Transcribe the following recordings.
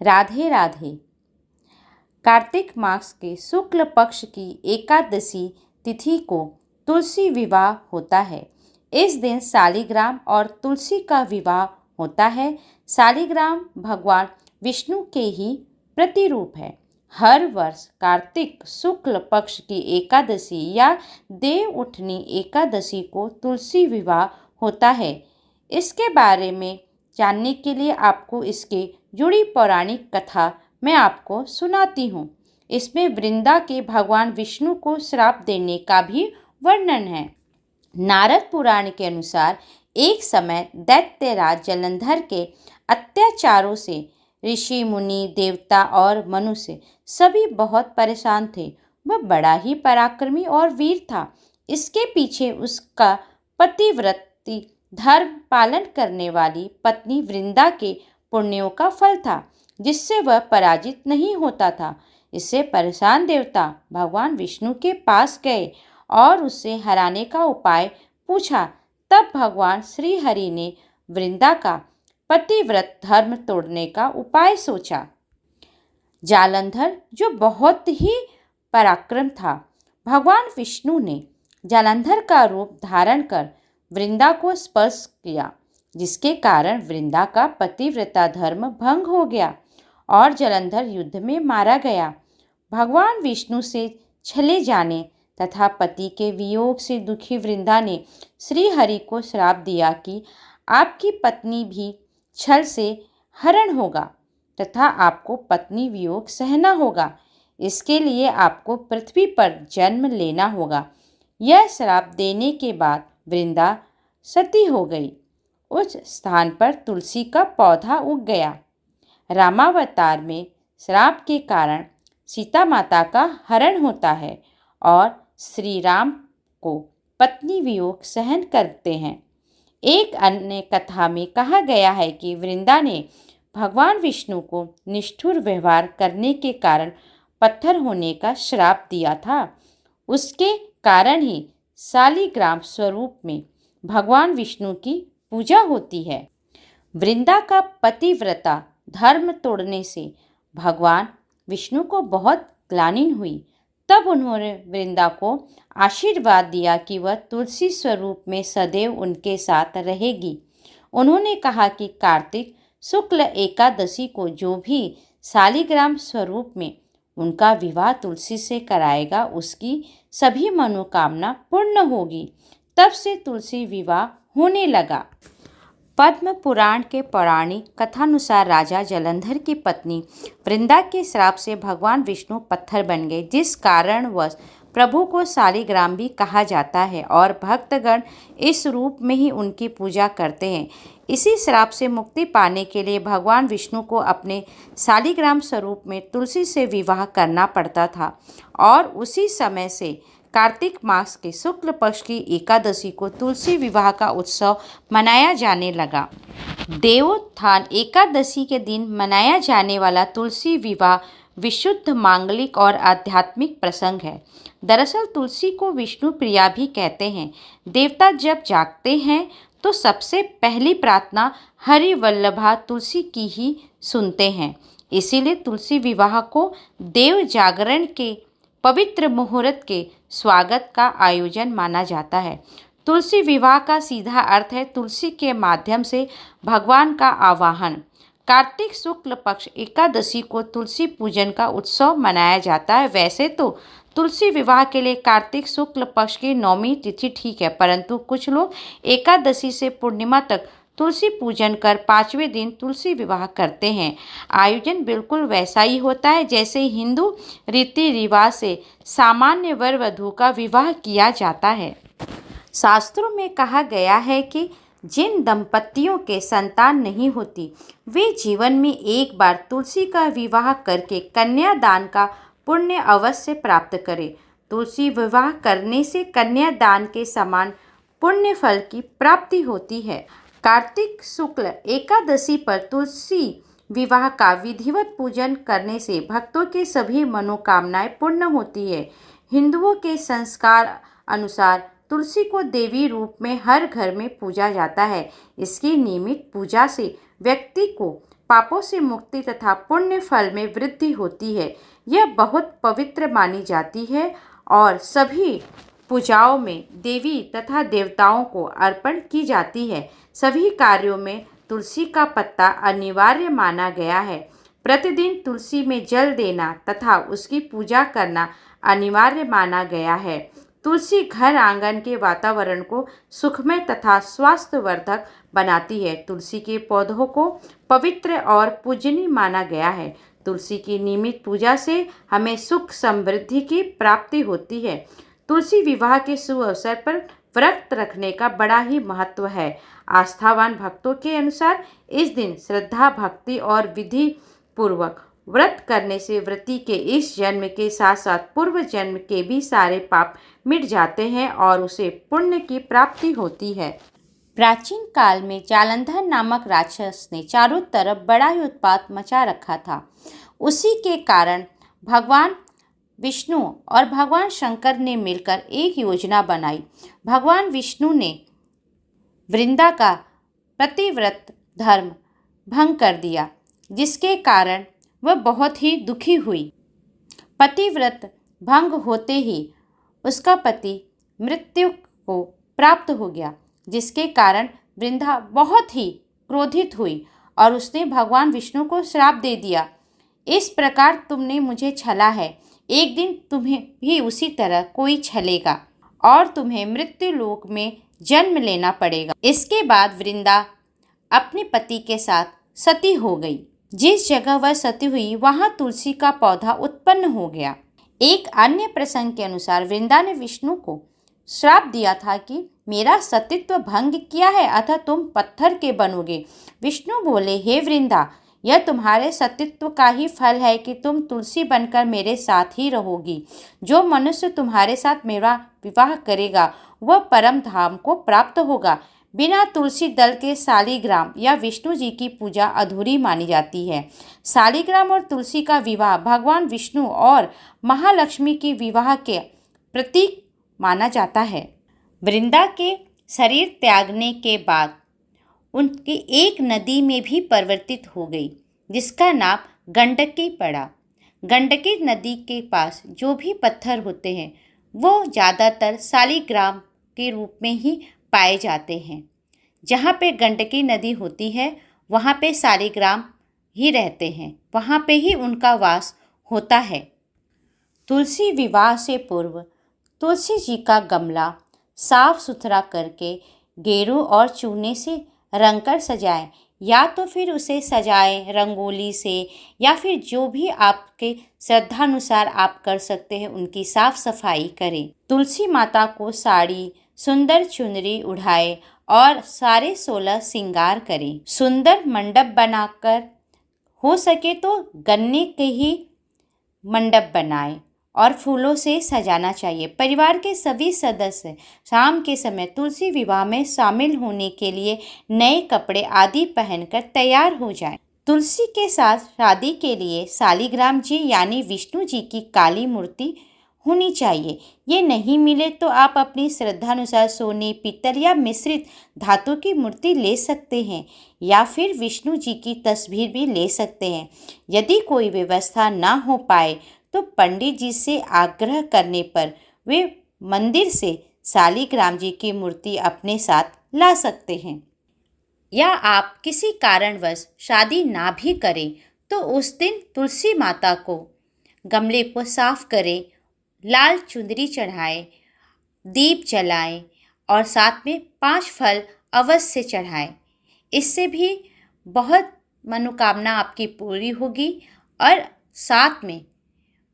राधे राधे। कार्तिक मास के शुक्ल पक्ष की एकादशी तिथि को तुलसी विवाह होता है। इस दिन शालिग्राम और तुलसी का विवाह होता है। शालिग्राम भगवान विष्णु के ही प्रतिरूप है। हर वर्ष कार्तिक शुक्ल पक्ष की एकादशी या देव उठनी एकादशी को तुलसी विवाह होता है। इसके बारे में जानने के लिए आपको इसके जुड़ी पौराणिक कथा मैं आपको सुनाती हूँ। इसमें वृंदा के भगवान विष्णु को श्राप देने का भी वर्णन है। नारद पुराण के अनुसार एक समय दैत्यराज जलंधर के अत्याचारों से ऋषि मुनि देवता और मनुष्य सभी बहुत परेशान थे। वह बड़ा ही पराक्रमी और वीर था। इसके पीछे उसका पतिव्रती धर्म पालन करने वाली पत्नी वृंदा के पुण्यों का फल था, जिससे वह पराजित नहीं होता था। इससे परेशान देवता भगवान विष्णु के पास गए और उससे हराने का उपाय पूछा। तब भगवान श्री हरि ने वृंदा का पतिव्रत धर्म तोड़ने का उपाय सोचा। जालंधर जो बहुत ही पराक्रम था, भगवान विष्णु ने जालंधर का रूप धारण कर वृंदा को स्पर्श किया, जिसके कारण वृंदा का पतिव्रता धर्म भंग हो गया और जालंधर युद्ध में मारा गया। भगवान विष्णु से छले जाने तथा पति के वियोग से दुखी वृंदा ने श्री हरि को श्राप दिया कि आपकी पत्नी भी छल से हरण होगा तथा आपको पत्नी वियोग सहना होगा। इसके लिए आपको पृथ्वी पर जन्म लेना होगा। यह श्राप देने के बाद वृंदा सती हो गई। उस स्थान पर तुलसी का पौधा उग गया। रामावतार में श्राप के कारण सीता माता का हरण होता है और श्री राम को पत्नी वियोग सहन करते हैं। एक अन्य कथा में कहा गया है कि वृंदा ने भगवान विष्णु को निष्ठुर व्यवहार करने के कारण पत्थर होने का श्राप दिया था। उसके कारण ही शालिग्राम स्वरूप में भगवान विष्णु की पूजा होती है। वृंदा का पतिव्रता धर्म तोड़ने से भगवान विष्णु को बहुत ग्लानि हुई। तब उन्होंने वृंदा को आशीर्वाद दिया कि वह तुलसी स्वरूप में सदैव उनके साथ रहेगी। उन्होंने कहा कि कार्तिक शुक्ल एकादशी को जो भी शालिग्राम स्वरूप में उनका विवाह तुलसी से कराएगा, उसकी सभी मनोकामना पूर्ण होगी। तब से तुलसी विवाह होने लगा। पद्म पुराण के पौराणिक कथानुसार राजा जालंधर की पत्नी वृंदा के श्राप से भगवान विष्णु पत्थर बन गए, जिस कारणवश प्रभु को शालिग्राम भी कहा जाता है और भक्तगण इस रूप में ही उनकी पूजा करते हैं। इसी श्राप से मुक्ति पाने के लिए भगवान विष्णु को अपने शालिग्राम स्वरूप में तुलसी से विवाह करना पड़ता था और उसी समय से कार्तिक मास के शुक्ल पक्ष की एकादशी को तुलसी विवाह का उत्सव मनाया जाने लगा। देवोत्थान एकादशी के दिन मनाया जाने वाला तुलसी विवाह विशुद्ध मांगलिक और आध्यात्मिक प्रसंग है। दरअसल तुलसी को विष्णु प्रिया भी कहते हैं। देवता जब जागते हैं तो सबसे पहली प्रार्थना हरि वल्लभा तुलसी की ही सुनते हैं। इसीलिए तुलसी विवाह को देव जागरण के पवित्र मुहूर्त के स्वागत का आयोजन माना जाता है। तुलसी विवाह का सीधा अर्थ है तुलसी के माध्यम से भगवान का आवाहन। कार्तिक शुक्ल पक्ष एकादशी को तुलसी पूजन का उत्सव मनाया जाता है। वैसे तो तुलसी विवाह के लिए कार्तिक शुक्ल पक्ष की 9वीं तिथि ठीक है, परंतु कुछ लोग एकादशी से पूर्णिमा तक तुलसी पूजन कर 5वें दिन तुलसी विवाह करते हैं। आयोजन बिल्कुल वैसा ही होता है जैसे हिंदू रीति रिवाज से सामान्य वर वधू का विवाह किया जाता है। शास्त्रों में कहा गया है कि जिन दंपतियों के संतान नहीं होती वे जीवन में एक बार तुलसी का विवाह करके कन्यादान का पुण्य अवश्य प्राप्त करें। तुलसी विवाह करने से कन्यादान के समान पुण्य फल की प्राप्ति होती है। कार्तिक शुक्ल एकादशी पर तुलसी विवाह का विधिवत पूजन करने से भक्तों की सभी मनोकामनाएं पूर्ण होती है। हिंदुओं के संस्कार अनुसार तुलसी को देवी रूप में हर घर में पूजा जाता है। इसकी नियमित पूजा से व्यक्ति को पापों से मुक्ति तथा पुण्य फल में वृद्धि होती है। यह बहुत पवित्र मानी जाती है और सभी पूजाओं में देवी तथा देवताओं को अर्पण की जाती है। सभी कार्यों में तुलसी का पत्ता अनिवार्य माना गया है। प्रतिदिन तुलसी में जल देना तथा उसकी पूजा करना अनिवार्य माना गया है। तुलसी घर आंगन के वातावरण को सुखमय तथा स्वास्थ्यवर्धक बनाती है। तुलसी के पौधों को पवित्र और पूजनीय माना गया है। तुलसी की नियमित पूजा से हमें सुख समृद्धि की प्राप्ति होती है। तुलसी विवाह के शुभ अवसर पर व्रत रखने का बड़ा ही महत्व है। आस्थावान भक्तों के अनुसार इस दिन श्रद्धा, भक्ति और विधि पूर्वक व्रत करने से व्रती के इस जन्म के साथ साथ पूर्व जन्म के भी सारे पाप मिट जाते हैं और उसे पुण्य की प्राप्ति होती है। प्राचीन काल में जालंधर नामक राक्षस ने चारों तरफ बड़ा ही उत्पात मचा रखा था। उसी के कारण भगवान विष्णु और भगवान शंकर ने मिलकर एक योजना बनाई। भगवान विष्णु ने वृंदा का पतिव्रत धर्म भंग कर दिया, जिसके कारण वह बहुत ही दुखी हुई। पतिव्रत भंग होते ही उसका पति मृत्यु को प्राप्त हो गया, जिसके कारण वृंदा बहुत ही क्रोधित हुई और उसने भगवान विष्णु को श्राप दे दिया, इस प्रकार तुमने मुझे छला है, एक दिन तुम्हें भी उसी तरह कोई छलेगा और तुम्हें मृत्यु लोक में जन्म लेना पड़ेगा। इसके बाद वृंदा अपने पति के साथ सती हो गई। जिस जगह वह सती हुई वहां तुलसी का पौधा उत्पन्न हो गया। एक अन्य प्रसंग के अनुसार वृंदा ने विष्णु को श्राप दिया था कि मेरा सतीत्व भंग किया है, अतः तुम पत्थर के बनोगे। विष्णु बोले, हे वृंदा, यह तुम्हारे सतीत्व का ही फल है कि तुम तुलसी बनकर मेरे साथ ही रहोगी। जो मनुष्य तुम्हारे साथ मेरा विवाह करेगा वह परम धाम को प्राप्त होगा। बिना तुलसी दल के शालिग्राम या विष्णु जी की पूजा अधूरी मानी जाती है। शालिग्राम और तुलसी का विवाह भगवान विष्णु और महालक्ष्मी की विवाह के प्रतीक माना जाता है। वृंदा के शरीर त्यागने के बाद उनकी एक नदी में भी परिवर्तित हो गई, जिसका नाम गंडकी पड़ा। गंडकी नदी के पास जो भी पत्थर होते हैं वो ज़्यादातर शालिग्राम के रूप में ही पाए जाते हैं। जहाँ पे गंडकी नदी होती है वहाँ पे शालिग्राम ही रहते हैं, वहाँ पे ही उनका वास होता है। तुलसी विवाह से पूर्व तुलसी जी का गमला साफ सुथरा करके गेरू और चूने से रंगकर सजाएं, या तो फिर उसे सजाएं रंगोली से, या फिर जो भी आपके श्रद्धानुसार आप कर सकते हैं उनकी साफ सफाई करें। तुलसी माता को साड़ी, सुंदर चुनरी उड़ाएं और सारे 16 श्रृंगार करें। सुंदर मंडप बनाकर, हो सके तो गन्ने के ही मंडप बनाएं और फूलों से सजाना चाहिए। परिवार के सभी सदस्य शाम के समय तुलसी विवाह में शामिल होने के लिए नए कपड़े आदि पहनकर तैयार हो जाएं। तुलसी के साथ शादी के लिए शालिग्राम जी यानी विष्णु जी की काली मूर्ति होनी चाहिए। ये नहीं मिले तो आप अपनी श्रद्धानुसार सोने, पीतल या मिश्रित धातु की मूर्ति ले सकते हैं, या फिर विष्णु जी की तस्वीर भी ले सकते हैं। यदि कोई व्यवस्था ना हो पाए तो पंडित जी से आग्रह करने पर वे मंदिर से शालिग्राम जी की मूर्ति अपने साथ ला सकते हैं। या आप किसी कारणवश शादी ना भी करें तो उस दिन तुलसी माता को गमले को साफ करें, लाल चुंदरी चढ़ाएं, दीप जलाएं और साथ में 5 फल अवश्य चढ़ाएं। इससे भी बहुत मनोकामना आपकी पूरी होगी और साथ में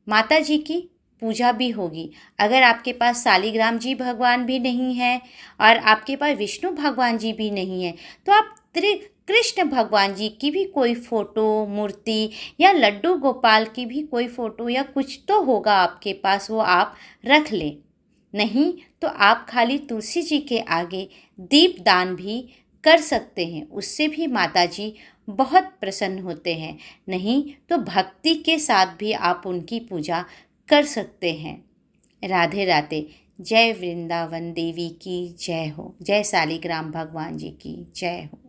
माता जी की पूजा भी होगी। अगर आपके पास शालिग्राम जी भगवान भी नहीं है और आपके पास विष्णु भगवान जी भी नहीं है तो आप कृष्ण भगवान जी की भी कोई फ़ोटो, मूर्ति या लड्डू गोपाल की भी कोई फ़ोटो या कुछ तो होगा आपके पास, वो आप रख लें। नहीं तो आप खाली तुलसी जी के आगे दीपदान भी कर सकते हैं, उससे भी माता जी बहुत प्रसन्न होते हैं। नहीं तो भक्ति के साथ भी आप उनकी पूजा कर सकते हैं। राधे राधे। जय वृंदावन देवी की जय हो। जय शालिग्राम भगवान जी की जय हो।